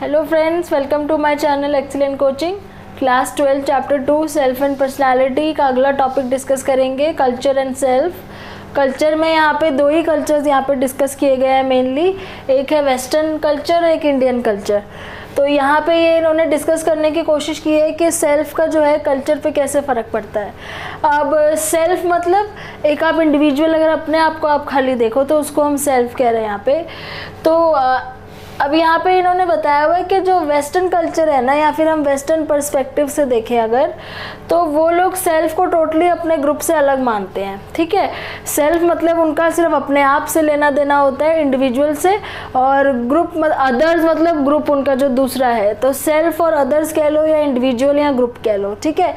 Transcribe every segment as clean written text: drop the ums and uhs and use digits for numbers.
Hello friends, welcome to my channel excellent coaching. Class 12 chapter 2 self and personality का अगला topic discuss करेंगे, culture and self. Culture में यहाँ पे दो ही कल्चर्स यहाँ पे डिस्कस किए गए हैं मेनली, एक है वेस्टर्न कल्चर, एक इंडियन कल्चर। तो यहाँ पे ये इन्होंने डिस्कस करने की कोशिश की है कि सेल्फ का जो है कल्चर पे कैसे फ़र्क पड़ता है। अब सेल्फ मतलब एक आप इंडिविजुअल अगर अपने आप को आप खाली देखो तो उसको हम सेल्फ कह रहे हैं यहाँ पे। तो अब यहाँ पे इन्होंने बताया हुआ है कि जो वेस्टर्न कल्चर है ना, या फिर हम वेस्टर्न पर्सपेक्टिव से देखें अगर, तो वो लोग सेल्फ को टोटली अपने ग्रुप से अलग मानते हैं। ठीक है, सेल्फ मतलब उनका सिर्फ अपने आप से लेना देना होता है, इंडिविजुअल से, और ग्रुप अदर्स मतलब ग्रुप उनका जो दूसरा है। तो सेल्फ और अदर्स कह लो या इंडिविजुअल या ग्रुप कह लो, ठीक है।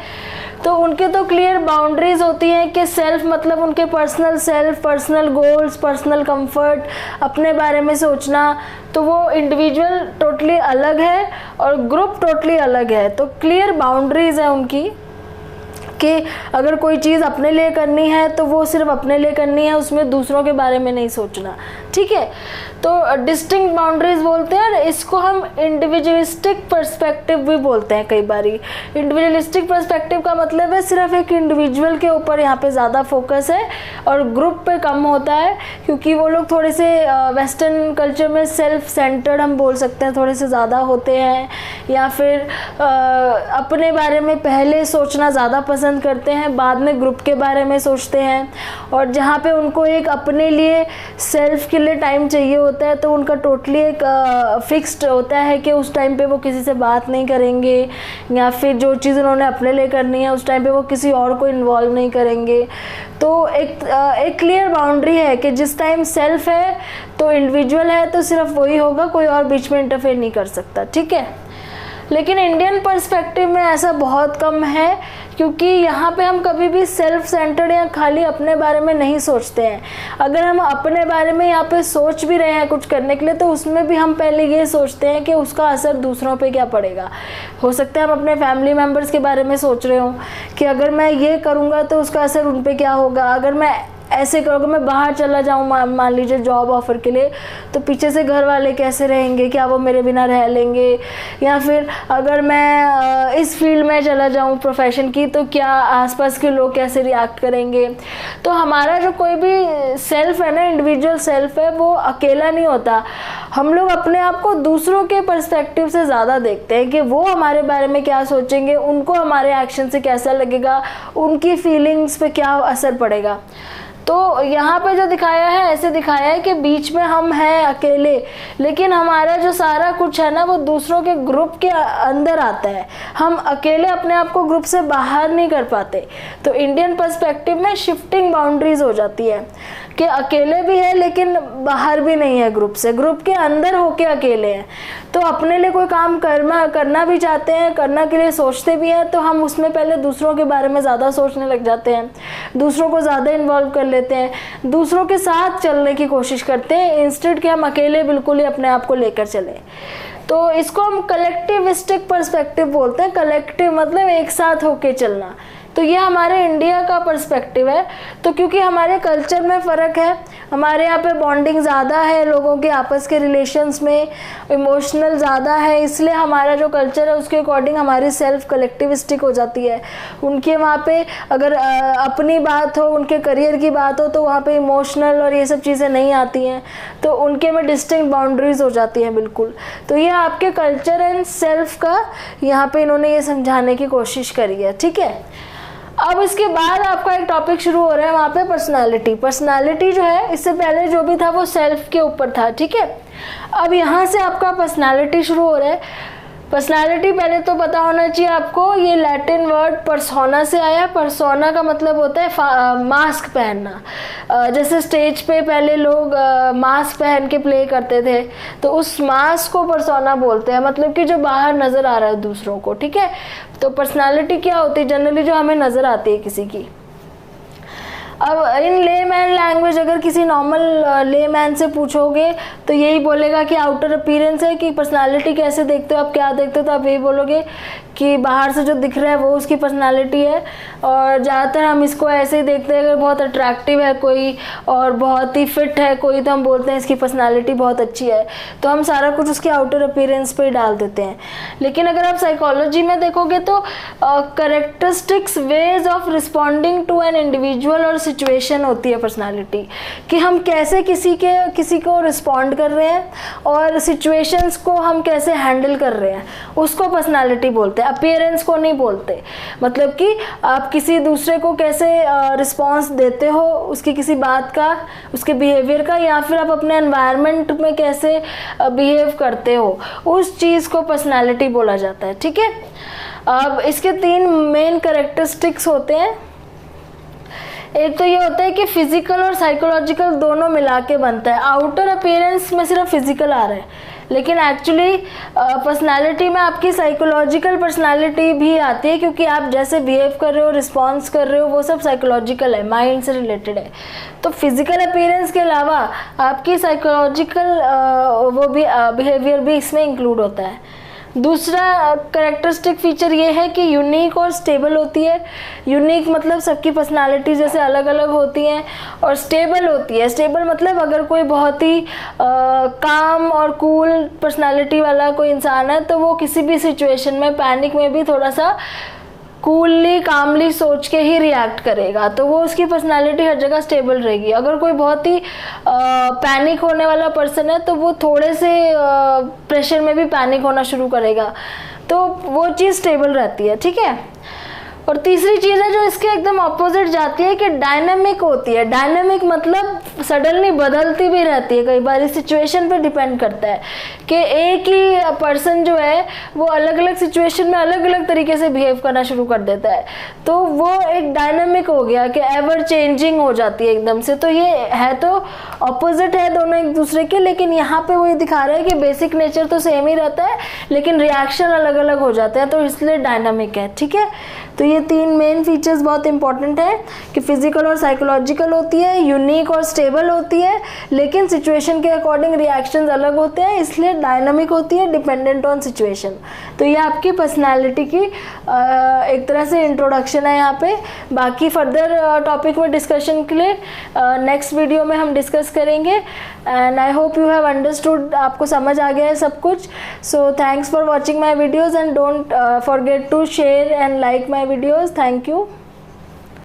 तो उनके तो क्लियर बाउंड्रीज होती हैं कि सेल्फ मतलब उनके personal self, personal goals, personal comfort, अपने बारे में सोचना। तो वो इंडिविजुअल टोटली अलग है और ग्रुप टोटली अलग है। तो क्लियर बाउंड्रीज है उनकी कि अगर कोई चीज़ अपने लिए करनी है तो वो सिर्फ अपने लिए करनी है, उसमें दूसरों के बारे में नहीं सोचना। ठीक है, तो डिस्टिंक्ट बाउंड्रीज बोलते हैं। इसको हम इंडिविजुअलिस्टिक पर्सपेक्टिव भी बोलते हैं कई बारी। इंडिविजुअलिस्टिक पर्सपेक्टिव का मतलब है सिर्फ एक इंडिविजुअल के ऊपर यहाँ पे ज़्यादा फोकस है और ग्रुप पे कम होता है, क्योंकि वो लोग थोड़े से वेस्टर्न कल्चर में सेल्फ सेंटर्ड हम बोल सकते हैं, थोड़े से ज़्यादा होते हैं, या फिर अपने बारे में पहले सोचना ज़्यादा पसंद करते हैं, बाद में ग्रुप के बारे में सोचते हैं। और जहाँ पे उनको एक अपने लिए सेल्फ के लिए टाइम चाहिए होता है तो उनका टोटली एक फिक्स्ड होता है कि उस टाइम पे वो किसी से बात नहीं करेंगे, या फिर जो चीज़ उन्होंने अपने लिए करनी है उस टाइम पे वो किसी और को इन्वॉल्व नहीं करेंगे। तो एक क्लियर बाउंड्री है कि जिस टाइम सेल्फ है तो इंडिविजुअल है तो सिर्फ वही होगा, कोई और बीच में इंटरफेयर नहीं कर सकता। ठीक है, लेकिन इंडियन पर्सपेक्टिव में ऐसा बहुत कम है, क्योंकि यहाँ पे हम कभी भी सेल्फ सेंटर्ड या खाली अपने बारे में नहीं सोचते हैं। अगर हम अपने बारे में यहाँ पे सोच भी रहे हैं कुछ करने के लिए तो उसमें भी हम पहले ये सोचते हैं कि उसका असर दूसरों पे क्या पड़ेगा। हो सकता है हम अपने फैमिली मेम्बर्स के बारे में सोच रहे हों कि अगर मैं ये करूँगा तो उसका असर उन पर क्या होगा, अगर मैं ऐसे करोगे, मैं बाहर चला जाऊँ मान लीजिए जॉब ऑफर के लिए, तो पीछे से घर वाले कैसे रहेंगे, क्या वो मेरे बिना रह लेंगे, या फिर अगर मैं इस फील्ड में चला जाऊँ प्रोफेशन की तो क्या आसपास के लोग कैसे रिएक्ट करेंगे। तो हमारा जो कोई भी सेल्फ है ना, इंडिविजुअल सेल्फ है, वो अकेला नहीं होता। हम लोग अपने आप को दूसरों के पर्सपेक्टिव से ज़्यादा देखते हैं कि वो हमारे बारे में क्या सोचेंगे, उनको हमारे एक्शन से कैसा लगेगा, उनकी फीलिंग्स पे क्या असर पड़ेगा। तो यहाँ पे जो दिखाया है ऐसे दिखाया है कि बीच में हम हैं अकेले, लेकिन हमारा जो सारा कुछ है ना वो दूसरों के ग्रुप के अंदर आता है। हम अकेले अपने आप को ग्रुप से बाहर नहीं कर पाते। तो इंडियन पर्सपेक्टिव में शिफ्टिंग बाउंड्रीज हो जाती है कि अकेले भी है लेकिन बाहर भी नहीं है ग्रुप से, ग्रुप के अंदर होके अकेले हैं। तो अपने लिए कोई काम करना भी चाहते हैं, करना के लिए सोचते भी हैं, तो हम उसमें पहले दूसरों के बारे में ज़्यादा सोचने लग जाते हैं, दूसरों को ज़्यादा इन्वॉल्व कर लेते हैं, दूसरों के साथ चलने की कोशिश करते हैं इंस्टेड कि हम अकेले बिल्कुल ही अपने आप को लेकर चलें। तो इसको हम कलेक्टिविस्टिक पर्सपेक्टिव बोलते हैं। कलेक्टिव मतलब एक साथ होके चलना। तो ये हमारे इंडिया का पर्सपेक्टिव है। तो क्योंकि हमारे कल्चर में फ़र्क है, हमारे यहाँ पे बॉन्डिंग ज़्यादा है, लोगों के आपस के रिलेशंस में इमोशनल ज़्यादा है, इसलिए हमारा जो कल्चर है उसके अकॉर्डिंग हमारी सेल्फ कलेक्टिविस्टिक हो जाती है। उनके वहाँ पे अगर अपनी बात हो, उनके करियर की बात हो, तो वहाँ पे इमोशनल और ये सब चीज़ें नहीं आती हैं, तो उनके में डिस्टिंक्ट बाउंड्रीज हो जाती हैं बिल्कुल। तो ये आपके कल्चर एंड सेल्फ का यहाँ पे इन्होंने ये समझाने की कोशिश करी है। ठीक है, अब इसके बाद आपका एक टॉपिक शुरू हो रहा है वहाँ पे पर्सनालिटी। पर्सनालिटी जो है इससे पहले जो भी था वो सेल्फ के ऊपर था। ठीक है, अब यहाँ से आपका पर्सनालिटी शुरू हो रहा है। पर्सनालिटी पहले तो पता होना चाहिए आपको, ये लैटिन वर्ड पर्सोना से आया। पर्सोना का मतलब होता है मास्क पहनना। जैसे स्टेज पे पहले लोग मास्क पहन के प्ले करते थे, तो उस मास्क को पर्सोना बोलते हैं, मतलब कि जो बाहर नज़र आ रहा है दूसरों को। ठीक है, तो पर्सनालिटी क्या होती है जनरली, जो हमें नज़र आती है किसी की। अब इन लेमैन लैंग्वेज अगर किसी नॉर्मल लेमैन से पूछोगे तो यही बोलेगा कि आउटर अपीयरेंस है, कि पर्सनालिटी कैसे देखते हो आप, क्या देखते हो, तो आप यही बोलोगे कि बाहर से जो दिख रहा है वो उसकी पर्सनालिटी है। और ज़्यादातर हम इसको ऐसे ही देखते हैं, अगर बहुत अट्रैक्टिव है कोई और बहुत ही फिट है कोई तो हम बोलते हैं इसकी पर्सनालिटी बहुत अच्छी है, तो हम सारा कुछ उसके आउटर अपीयरेंस पे ही डाल देते हैं। लेकिन अगर आप साइकोलॉजी में देखोगे तो characteristics, ways of responding to an individual और सिचुएशन होती है पर्सनालिटी, कि हम कैसे किसी को रिस्पॉन्ड कर रहे हैं और सिचुएशंस को हम कैसे हैंडल कर रहे हैं, उसको पर्सनालिटी बोलते हैं, अपीयरेंस को नहीं बोलते। मतलब कि आप किसी दूसरे को कैसे रिस्पॉन्स देते हो उसकी किसी बात का, उसके बिहेवियर का, या फिर आप अपने एनवायरनमेंट में कैसे बिहेव करते हो, उस चीज़ को पर्सनालिटी बोला जाता है। ठीक है, अब इसके 3 मेन कैरेक्टरिस्टिक्स होते हैं। एक तो ये होता है कि फिजिकल और साइकोलॉजिकल दोनों मिला के बनता है। आउटर अपीयरेंस में सिर्फ फिजिकल आ रहा है, लेकिन एक्चुअली पर्सनालिटी में आपकी साइकोलॉजिकल पर्सनालिटी भी आती है, क्योंकि आप जैसे बिहेव कर रहे हो, रिस्पॉन्स कर रहे हो, वो सब साइकोलॉजिकल है, माइंड से रिलेटेड है। तो फिजिकल अपीयरेंस के अलावा आपकी साइकोलॉजिकल वो भी बिहेवियर भी इसमें इंक्लूड होता है। दूसरा कैरेक्टरिस्टिक फीचर ये है कि यूनिक और स्टेबल होती है। यूनिक मतलब सबकी पर्सनालिटी जैसे अलग अलग होती हैं, और स्टेबल होती है। स्टेबल मतलब अगर कोई बहुत ही काम और कूल पर्सनालिटी वाला कोई इंसान है तो वो किसी भी सिचुएशन में, पैनिक में भी थोड़ा सा कूलली कामली सोच के ही रिएक्ट करेगा, तो वो उसकी पर्सनालिटी हर जगह स्टेबल रहेगी। अगर कोई बहुत ही पैनिक होने वाला पर्सन है तो वो थोड़े से प्रेशर में भी पैनिक होना शुरू करेगा, तो वो चीज़ स्टेबल रहती है। ठीक है, और तीसरी चीज़ है जो इसके एकदम ऑपोजिट जाती है कि डायनामिक होती है। डायनामिक मतलब सडनली बदलती भी रहती है, कई बार इस सिचुएशन पे डिपेंड करता है कि एक ही पर्सन जो है वो अलग अलग सिचुएशन में अलग अलग तरीके से बिहेव करना शुरू कर देता है, तो वो एक डायनामिक हो गया कि एवर चेंजिंग हो जाती है एकदम से। तो ये है तो ऑपोजिट है दोनों एक दूसरे के, लेकिन यहाँ पे वो ये दिखा रहा है कि बेसिक नेचर तो सेम ही रहता है लेकिन रिएक्शन अलग अलग हो जाते हैं, तो इसलिए डायनामिक है। ठीक है, तो ये 3 मेन फीचर्स बहुत इंपॉर्टेंट है कि फिजिकल और साइकोलॉजिकल होती है, यूनिक और स्टेबल होती है, लेकिन सिचुएशन के अकॉर्डिंग रिएक्शंस अलग होते हैं, इसलिए डायनामिक होती है, डिपेंडेंट ऑन सिचुएशन। तो ये आपकी पर्सनालिटी की एक तरह से इंट्रोडक्शन है यहाँ पे। बाकी फर्दर टॉपिक में डिस्कशन के लिए नेक्स्ट वीडियो में हम डिस्कस करेंगे। And I hope you have understood, आपको समझ आ गया है सब कुछ। So thanks for watching my videos and don't forget to share and like my videos. Thank you.